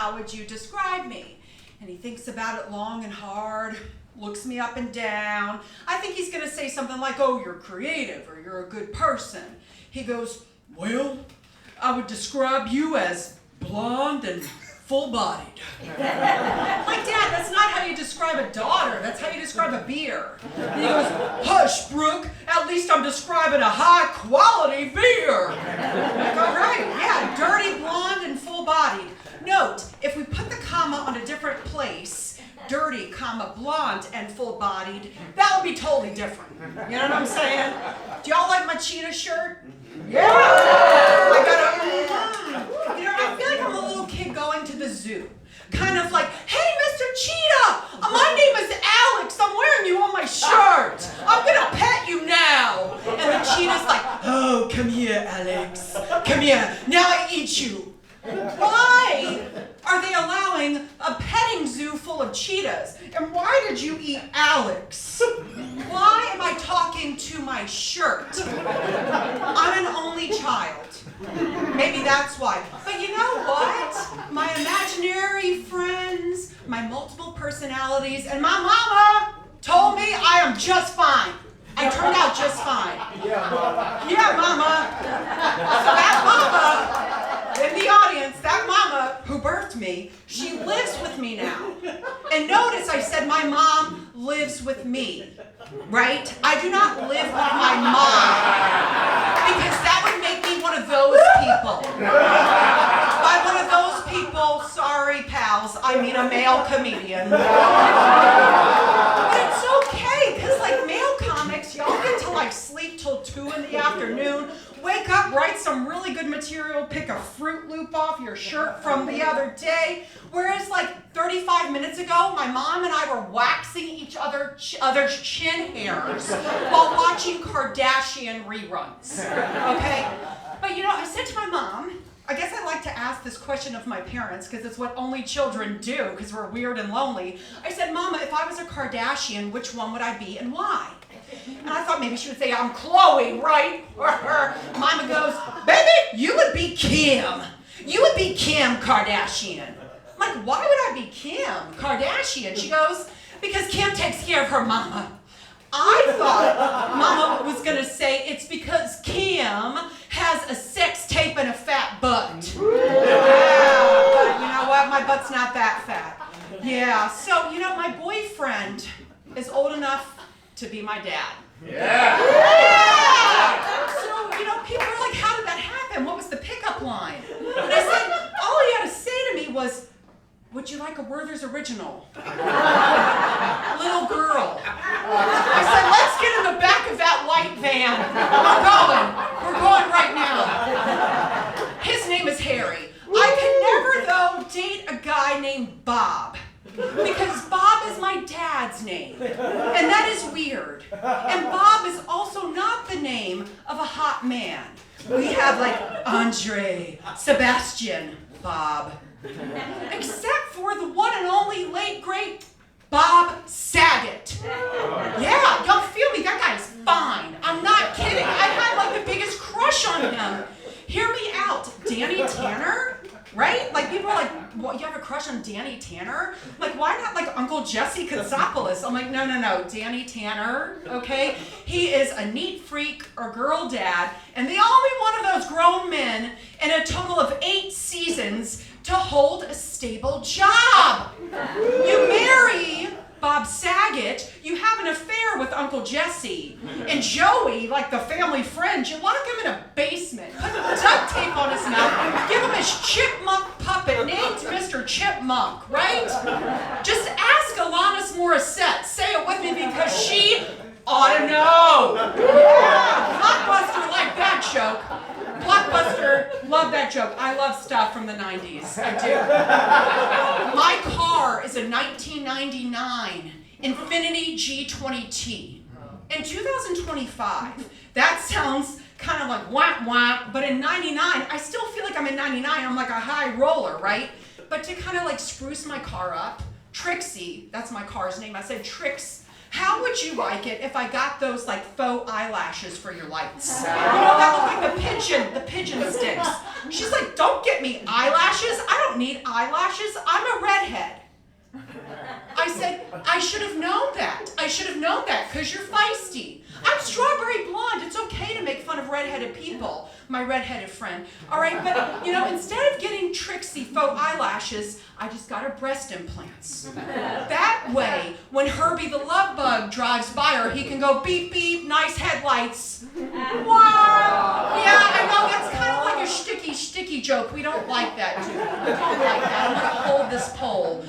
how would you describe me? And he thinks about it long and hard, looks me up and down. I think he's going to say something like, oh, you're creative or you're a good person. He goes, well, I would describe you as blonde and full-bodied. Like, Dad, that's not how you describe a daughter. That's how you describe a beer. And he goes, hush, Brooke. At least I'm describing a high-quality beer. Like, all right, yeah, dirty, blonde, and full-bodied. Note, if we put the comma on a different place, dirty, comma, blonde, and full-bodied, that would be totally different. You know what I'm saying? Do y'all like my cheetah shirt? Yeah! I got a, you know, I feel like I'm a little kid going to the zoo. Kind of like, hey, Mr. Cheetah, my name is Alex. I'm wearing you on my shirt. I'm going to pet you now. And the cheetah's like, oh, come here, Alex. Come here. Now I eat you. Why are they allowing a petting zoo full of cheetahs? And why did you eat Alex? Why am I talking to my shirt? I'm an only child. Maybe that's why. But you know what? My imaginary friends, my multiple personalities, and my mama told me I am just fine. I turned out just fine. Yeah, mama. So that mama in the audience, that mama who birthed me, she lives with me now. And notice I said my mom lives with me, right? I do not live with my mom because that would make me one of those people. By one of those people, sorry pals, I mean a male comedian. But it's okay, because like male comics, y'all get to like sleep till 2 in the afternoon, wake up, write some really good material, pick a Fruit Loop off your shirt from the other day. Whereas like 35 minutes ago, my mom and I were waxing each other's chin hairs while watching Kardashian reruns, okay? But you know, I said to my mom, I guess I like to ask this question of my parents because it's what only children do because we're weird and lonely. I said, Mama, if I was a Kardashian, which one would I be and why? And I thought maybe she would say, I'm Khloe, right? Or her mama goes, baby, you would be Kim. You would be Kim Kardashian. I'm like, why would I be Kim Kardashian? She goes, because Kim takes care of her mama. I thought Mama was going to say it's because Kim has a sex tape and a fat butt. Yeah, but you know what? My butt's not that fat. Yeah, so, you know, my boyfriend is old enough to be my dad. Yeah! So, you know, people are like, how did that happen? What was the pickup line? And I said, all he had to say to me was, would you like a Werther's Original? Little girl. I said, let's get in the back of that white van. We're going right now. His name is Harry. I could never, though, date a guy named Bob. Because Bob is my dad's name. And that is weird. And Bob is also not the name of a hot man. We have like Andre, Sebastian, Bob. Except for the one and only late great Bob Saget. Yeah, y'all feel me? That guy's fine. I'm not kidding. I had like the biggest crush on him. Hear me out. Danny Tanner? Right? Like people are like, what, you have a crush on Danny Tanner? Like why not like Uncle Jesse Katsopoulos? I'm like, no, Danny Tanner, okay? He is a neat freak or girl dad and the only one of those grown men in a total of 8 seasons to hold a stable job. You marry Bob Saget, you have an affair with Uncle Jesse. And Joey, like the family friend, you lock him in a basement, put duct tape on his mouth, give him his chipmunk puppet named Mr. Chipmunk, right? Just ask Alanis Morissette. Say it with me because she ought to know. Yeah, Blockbuster liked that joke. Blockbuster, love that joke. I love stuff from the 90s. I do. My car is a 1999 Infiniti G20T. In 2025, that sounds kind of like whack whack, but in 99, I still feel like I'm in 99. I'm like a high roller, right? But to kind of like spruce my car up, Trixie, that's my car's name. I said, Trix, how would you like it if I got those like faux eyelashes for your lights? You know, that look like the pigeon sticks. She's like, don't get me eyelashes. I don't need eyelashes. I'm a redhead. I said, I should have known that. I should have known that because you're feisty. I'm strawberry blonde. It's okay to make fun of redheaded people, my redheaded friend. All right, but you know, instead of getting tricksy faux eyelashes, I just got her breast implants. That way, when Herbie the love bug drives by her, he can go beep beep, nice headlights. Wow. Yeah, I know that's kind of like a sticky joke. We don't like that, do we? We don't like that. I'm gonna hold this pole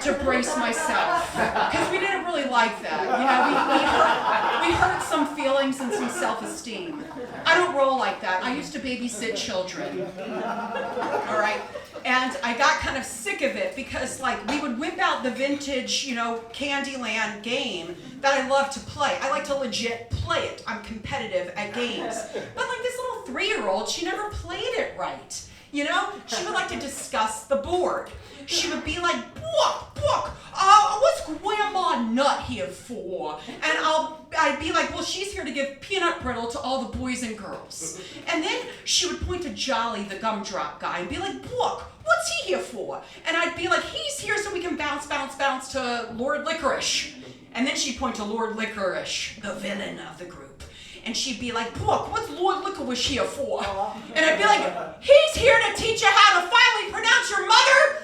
to brace myself, because we didn't really like that. You know, we hurt some feelings and some self-esteem. I don't roll like that. I used to babysit children. All right, and I got kind of sick of it because, like, we would whip out the vintage, you know, Candyland game that I love to play. I like to legit play it. I'm competitive at games. But like this little 3-year-old, she never played it right. You know, she would like to discuss the board. She would be like, Brooke, what's Grandma Nut here for? And I'd be like, well, she's here to give peanut brittle to all the boys and girls. And then she would point to Jolly, the gumdrop guy, and be like, Brooke, what's he here for? And I'd be like, he's here so we can bounce to Lord Licorice. And then she'd point to Lord Licorice, the villain of the group. And she'd be like, Brooke, what's Lord Licorice here for? And I'd be like, he's here to teach you how to finally pronounce your mother